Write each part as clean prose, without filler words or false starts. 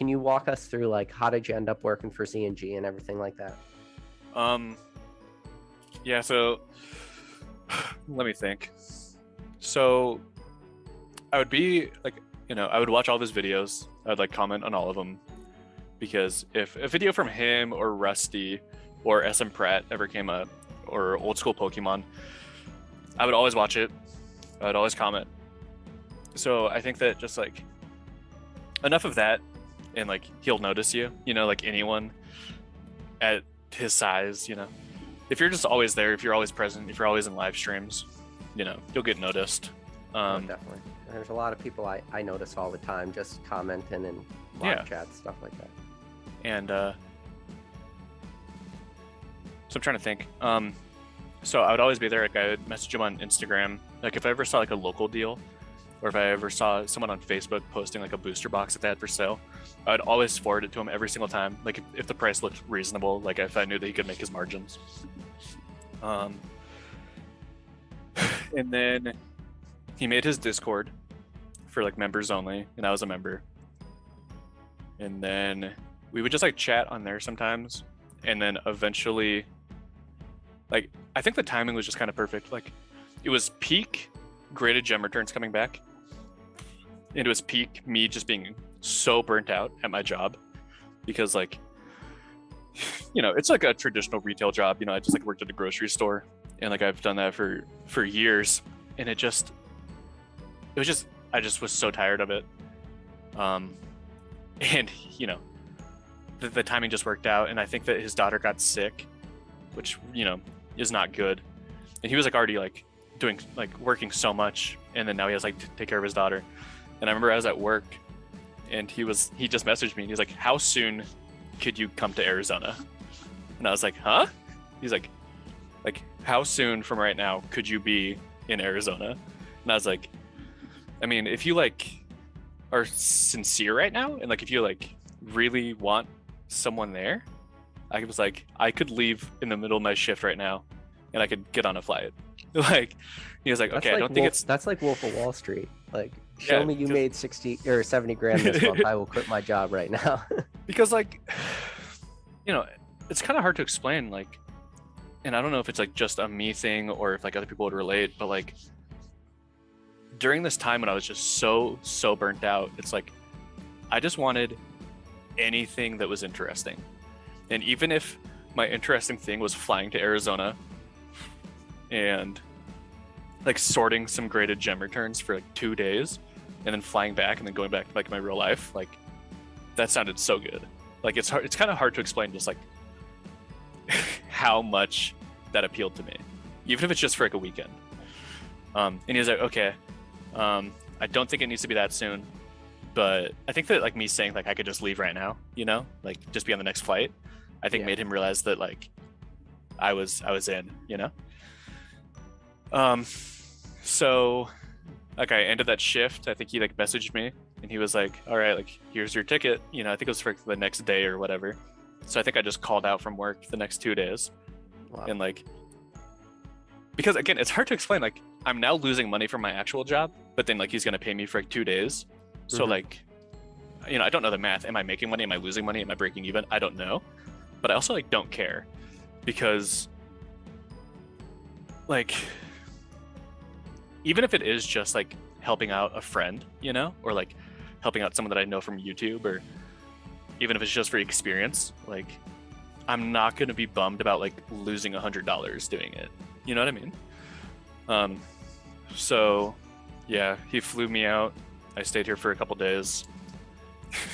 can you walk us through like how did you end up working for Z&G and everything like that? Yeah, so let me think. So I would be like, I would watch all of his videos. I'd like comment on all of them, because if a video from him or Rusty or SM Pratt ever came up, or old school Pokemon, I would always watch it. I would always comment. So I think that just like enough of that, and like he'll notice you, like anyone at his size, if you're just always there, if you're always present, if you're always in live streams, you'll get noticed. Definitely. There's a lot of people I notice all the time just commenting and live chat, stuff like that. And so I'm trying to think. So I would always be there. Like I would message him on Instagram. Like if I ever saw like a local deal, or if I ever saw someone on Facebook posting like a booster box that they had for sale, I would always forward it to him every single time. Like if the price looked reasonable, like if I knew that he could make his margins. And then he made his Discord for like members only, and I was a member. And then we would just like chat on there sometimes. And then eventually, like, I think the timing was just kind of perfect. Like it was peak graded gem returns coming back. And it was peak me just being so burnt out at my job, because like, it's like a traditional retail job. I just like worked at a grocery store, and like I've done that for years, and I just was so tired of it. And the timing just worked out, and I think that his daughter got sick, which is not good. And he was like already like doing like working so much, and then now he has like to take care of his daughter. And I remember I was at work, and he just messaged me, and he's like, how soon could you come to Arizona? And I was like, huh? He's like how soon from right now could you be in Arizona? And I was like, I mean, if you like are sincere right now, and like if you like really want someone there, I was like, I could leave in the middle of my shift right now, and I could get on a flight. Like he was like, okay, I don't think it's that's like Wolf of Wall Street. Like, show me you made 60 or 70 grand this month, I will quit my job right now. Because like, it's kind of hard to explain, like, and I don't know if it's like just a me thing or if like other people would relate, but like during this time when I was just so burnt out, it's like I just wanted anything that was interesting. And even if my interesting thing was flying to Arizona and like sorting some graded gem returns for like 2 days and then flying back and then going back to like my real life, like that sounded so good. Like it's kind of hard to explain just like how much that appealed to me, even if it's just for like a weekend. And he was like, okay, I don't think it needs to be that soon, but I think that like me saying like I could just leave right now, like just be on the next flight, I think made him realize that like I was in, so like I ended that shift. I think he like messaged me, and he was like, all right, like here's your ticket. I think it was for the next day or whatever. So I think I just called out from work the next 2 days. Wow. And like, because again, it's hard to explain, like I'm now losing money from my actual job, but then like he's going to pay me for like 2 days. So like, I don't know the math. Am I making money? Am I losing money? Am I breaking even? I don't know. But I also like don't care, because like, even if it is just like helping out a friend, or like helping out someone that I know from YouTube, or even if it's just for experience, like I'm not going to be bummed about like losing $100 doing it. You know what I mean? So yeah, he flew me out. I stayed here for a couple days,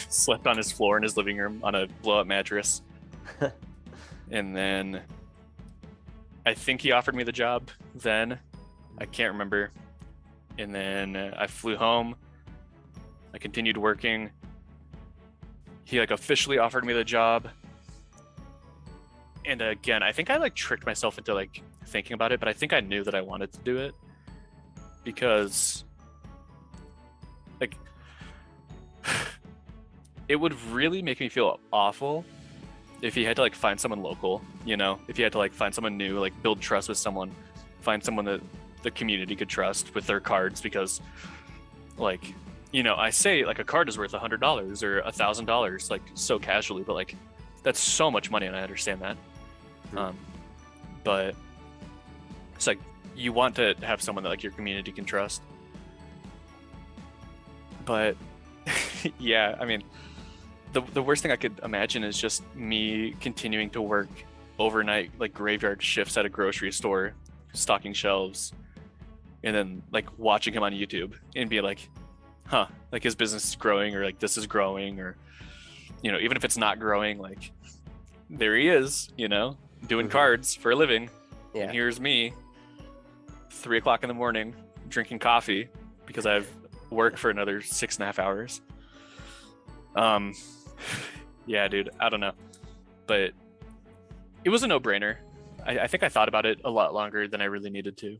slept on his floor in his living room on a blow up mattress. And then I think he offered me the job then. I can't remember. And then I flew home. I continued working. He like officially offered me the job. And again, I think I like tricked myself into like thinking about it, but I think I knew that I wanted to do it, because like it would really make me feel awful if he had to like find someone local, if he had to like find someone new, like build trust with someone, find someone that the community could trust with their cards, because like I say like a card is worth $100 or $1,000, like so casually, but like that's so much money, and I understand that. But it's like you want to have someone that like your community can trust. But yeah, I mean, the worst thing I could imagine is just me continuing to work overnight, like graveyard shifts at a grocery store, stocking shelves, and then like watching him on YouTube and be like, huh, like his business is growing, or like this is growing, or even if it's not growing, like there he is, doing cards for a living. Yeah. And here's me 3 o'clock in the morning drinking coffee because I've worked for another 6.5 hours. Yeah, dude, I don't know, but it was a no-brainer. I think I thought about it a lot longer than I really needed to.